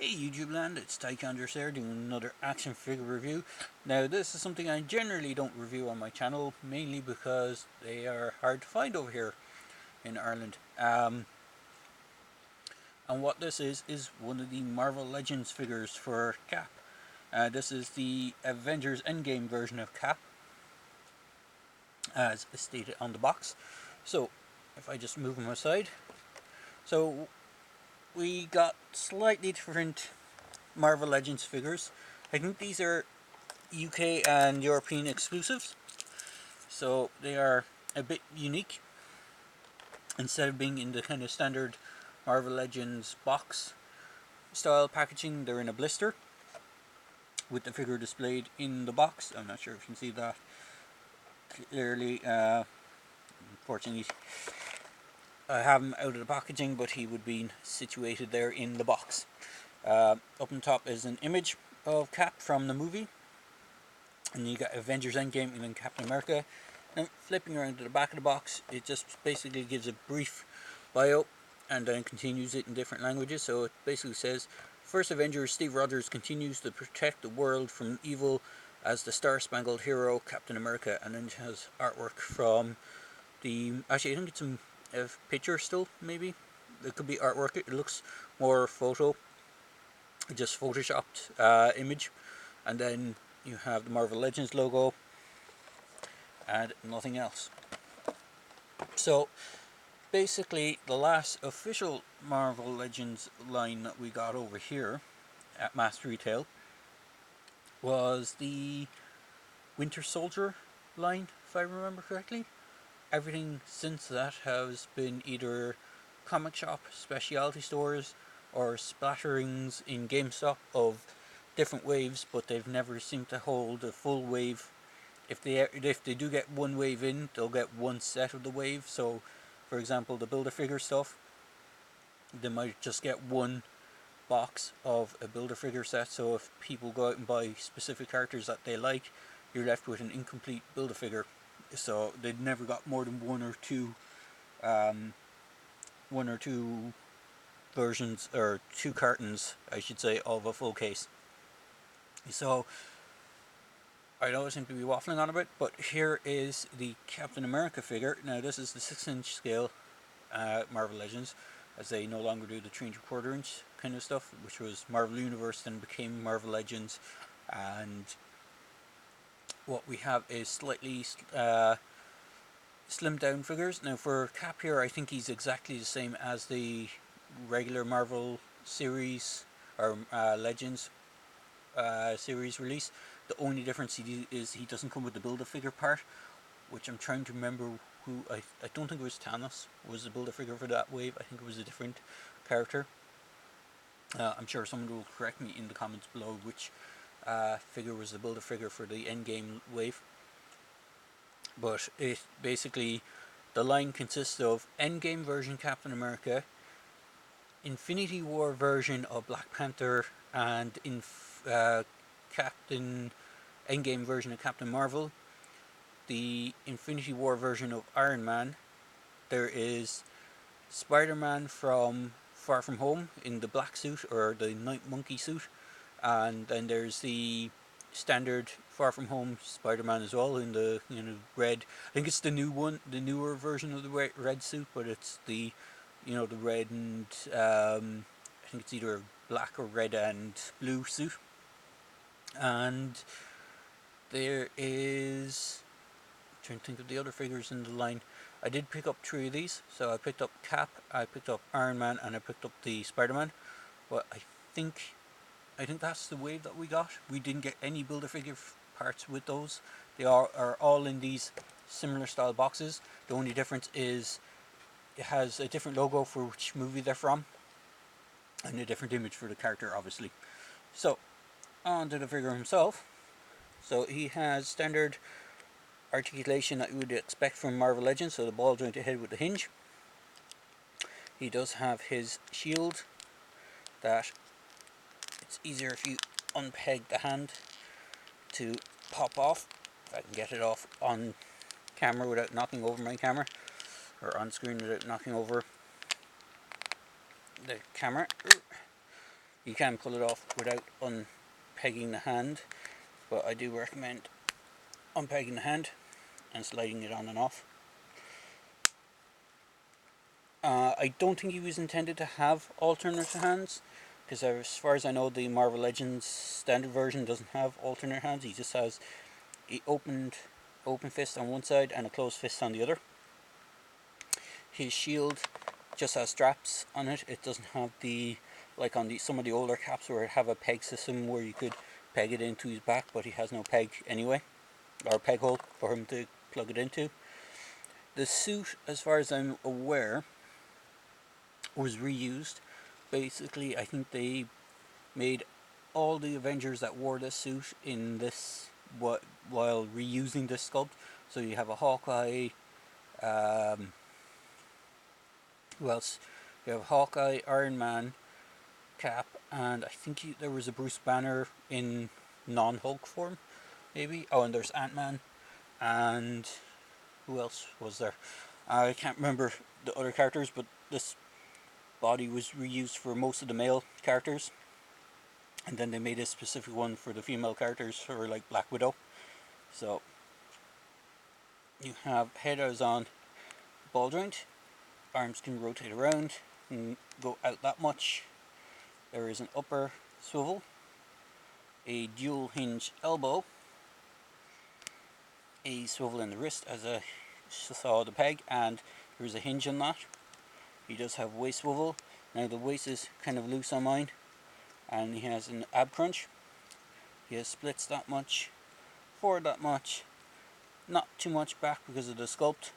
Hey YouTube land, it's Tychonders here doing another action figure review. Now this is something I generally don't review on my channel, mainly because they are hard to find over here in Ireland. And what this is one of the Marvel Legends figures for Cap. This is the Avengers Endgame version of Cap, as stated on the box. So if I just move them aside. So we got slightly different Marvel Legends figures. I think these are UK and European exclusives, so they are a bit unique. Instead of being in the kind of standard Marvel Legends box style packaging, they're in a blister with the figure displayed in the box. I'm not sure if you can see that clearly. Unfortunately, I have him out of the packaging, but he would be situated there in the box. Up on top is an image of Cap from the movie, and you got Avengers Endgame and then Captain America. Now, flipping around to the back of the box, it just basically gives a brief bio and then continues it in different languages. So it basically says, First Avenger Steve Rogers continues to protect the world from evil as the star-spangled hero Captain America. And then it has artwork from the... Actually, I think it's a picture still, maybe. It could be artwork. It looks more photo. Just photoshopped image. And then you have the Marvel Legends logo and nothing else. So basically the last official Marvel Legends line that we got over here at mass retail was the Winter Soldier line, if I remember correctly. Everything since that has been either comic shop specialty stores or splatterings in GameStop of different waves, but they've never seemed to hold a full wave. If they do get one wave in, they'll get one set of the wave. So, for example, the Build-A-Figure stuff, they might just get one box of a Build-A-Figure set. So if people go out and buy specific characters that they like, you're left with an incomplete Build-A-Figure. So they've never got more than one or two versions, or two cartons, I should say, of a full case. So I know I seem to be waffling on a bit, but here is the Captain America figure. Now this is the 6-inch scale Marvel Legends, as they no longer do the 3¼ inch kind of stuff, which was Marvel Universe, then became Marvel Legends. And what we have is slightly slimmed down figures. Now for Cap here, I think he's exactly the same as the regular Marvel series, or Legends series release. The only difference is he doesn't come with the Build-A-Figure part, which I'm trying to remember who... I don't think it was Thanos was the Build-A-Figure for that wave. I think it was a different character. I'm sure someone will correct me in the comments below which figure was the Build-A-Figure for the Endgame wave. But it basically, the line consists of Endgame version Captain America, Infinity War version of Black Panther, and Captain Endgame version of Captain Marvel, the Infinity War version of Iron Man. There is Spider-Man from Far From Home in the black suit, or the Night Monkey suit, and then there's the standard Far From Home Spider-Man as well in the red. I think it's the new one, the newer version of the red suit, but it's the the red and I think it's either black or red and blue suit. And there is, I'm trying to think of the other figures in the line. I did pick up 3 of these. So I picked up Cap, I picked up Iron Man, and I picked up the Spider-Man. But I think that's the wave that we got. We didn't get any Build-A-Figure parts with those. They are all in these similar style boxes. The only difference is it has a different logo for which movie they're from, and a different image for the character, obviously. So, on to the figure himself. So he has standard articulation that you would expect from Marvel Legends, so the ball jointed head with the hinge. He does have his shield that it's easier if you unpeg the hand to pop off. If I can get it off on camera without knocking over my camera, or on screen without knocking over the camera. You can pull it off without unpegging the hand, but I do recommend unpegging the hand and sliding it on and off. I don't think he was intended to have alternate hands, because as far as I know, the Marvel Legends standard version doesn't have alternate hands. He just has a open fist on one side and a closed fist on the other. His shield just has straps on it. It doesn't have the, like on some of the older caps where it have a peg system where you could peg it into his back, but he has no peg anyway, or peg hole for him to plug it into. The suit, as far as I'm aware, was reused. Basically, I think they made all the Avengers that wore this suit in this while reusing this sculpt. So you have a Hawkeye. Who else? You have Hawkeye, Iron Man, Cap, and I think there was a Bruce Banner in non-Hulk form, maybe. Oh, and there's Ant-Man, and who else was there? I can't remember the other characters, but this body was reused for most of the male characters, and then they made a specific one for the female characters for like Black Widow. So you have head as on ball joint, arms can rotate around and go out that much. There is an upper swivel, a dual hinge elbow, a swivel in the wrist as I saw the peg, and there is a hinge on that. He does have waist swivel. Now the waist is kind of loose on mine, and he has an ab crunch. He has splits that much, forward that much, not too much back because of the sculpt.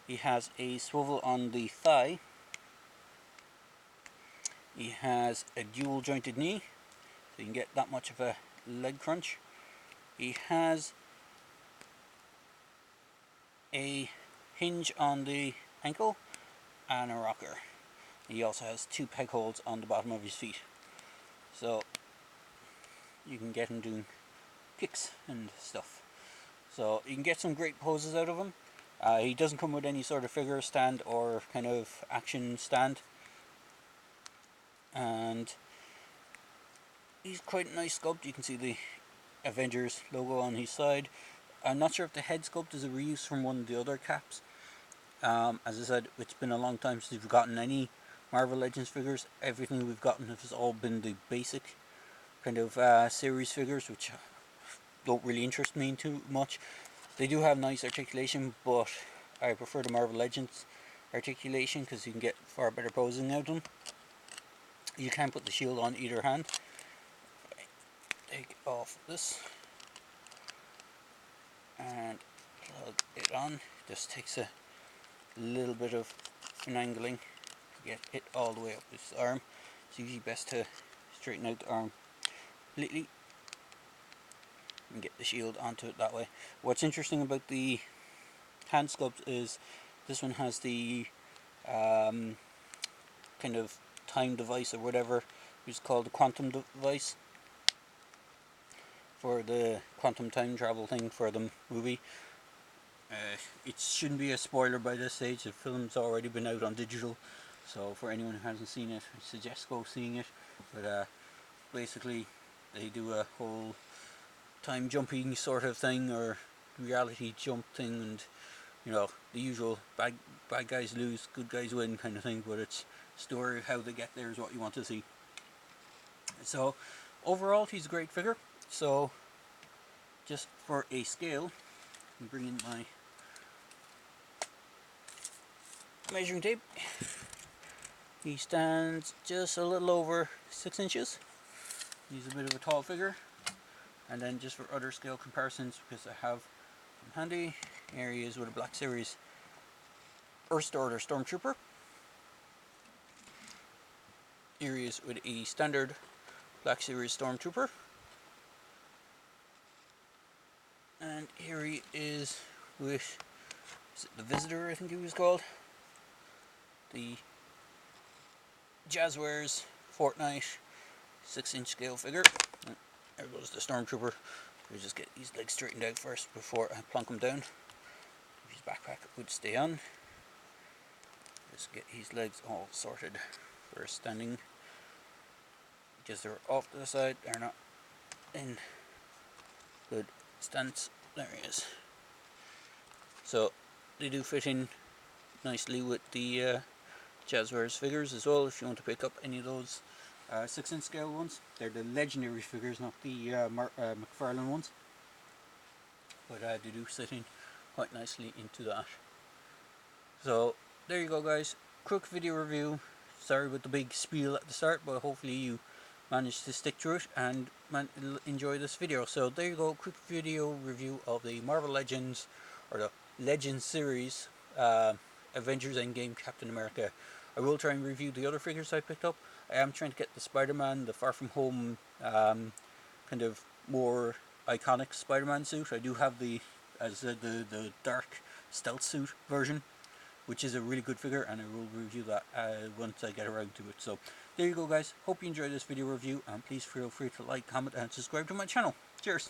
He has a swivel on the thigh. He has a dual jointed knee, so you can get that much of a leg crunch. He has a hinge on the ankle and a rocker. He also has 2 peg holes on the bottom of his feet, so you can get him doing kicks and stuff. So you can get some great poses out of him. He doesn't come with any sort of figure stand or kind of action stand, and he's quite a nice sculpt. You can see the Avengers logo on his side. I'm not sure if the head sculpt is a reuse from one of the other caps. As I said, it's been a long time since we've gotten any Marvel Legends figures. Everything we've gotten has all been the basic kind of series figures, which don't really interest me too much. They do have nice articulation, but I prefer the Marvel Legends articulation because you can get far better posing out of them. You can put the shield on either hand. Take off this and plug it on. It just takes a little bit of finagling to get it all the way up this arm. It's usually best to straighten out the arm completely and get the shield onto it that way. What's interesting about the hand sculpt is this one has the kind of time device or whatever, it's called the quantum device, for the quantum time travel thing for the movie. It shouldn't be a spoiler by this stage. The film's already been out on digital, so for anyone who hasn't seen it, I suggest go seeing it. But basically they do a whole time jumping sort of thing, or reality jump thing, and you know, the usual bad guys lose, good guys win kind of thing, but it's story of how they get there is what you want to see. So overall, he's a great figure. So just for a scale, I'm bringing my measuring tape. He stands just a little over 6 inches. He's a bit of a tall figure. And then just for other scale comparisons, because I have them handy, here he is with a Black Series First Order Stormtrooper. Here he is with a standard Black Series Stormtrooper. And here he is with, is it the Visitor, I think he was called? The Jazzwares Fortnite 6-inch scale figure. There goes the Stormtrooper. We just get his legs straightened out first before I plonk him down. His backpack would stay on. Just get his legs all sorted for standing. because they're off to the side. They're not in good stance. There he is. So they do fit in nicely with the Jazzwares figures as well, if you want to pick up any of those 6-inch scale ones. They're the legendary figures, not the McFarlane ones. But they do sit in quite nicely into that. So there you go, guys. Quick video review. Sorry about the big spiel at the start, but hopefully you managed to stick through it and enjoy this video. So there you go, quick video review of the Marvel Legends, or the Legends series, Avengers Endgame Captain America. I will try and review the other figures I picked up. I am trying to get the Spider-Man, the Far From Home, kind of more iconic Spider-Man suit. I do have the, as I said, the dark stealth suit version, which is a really good figure, and I will review that once I get around to it. So there you go, guys. Hope you enjoyed this video review, and please feel free to like, comment, and subscribe to my channel. Cheers!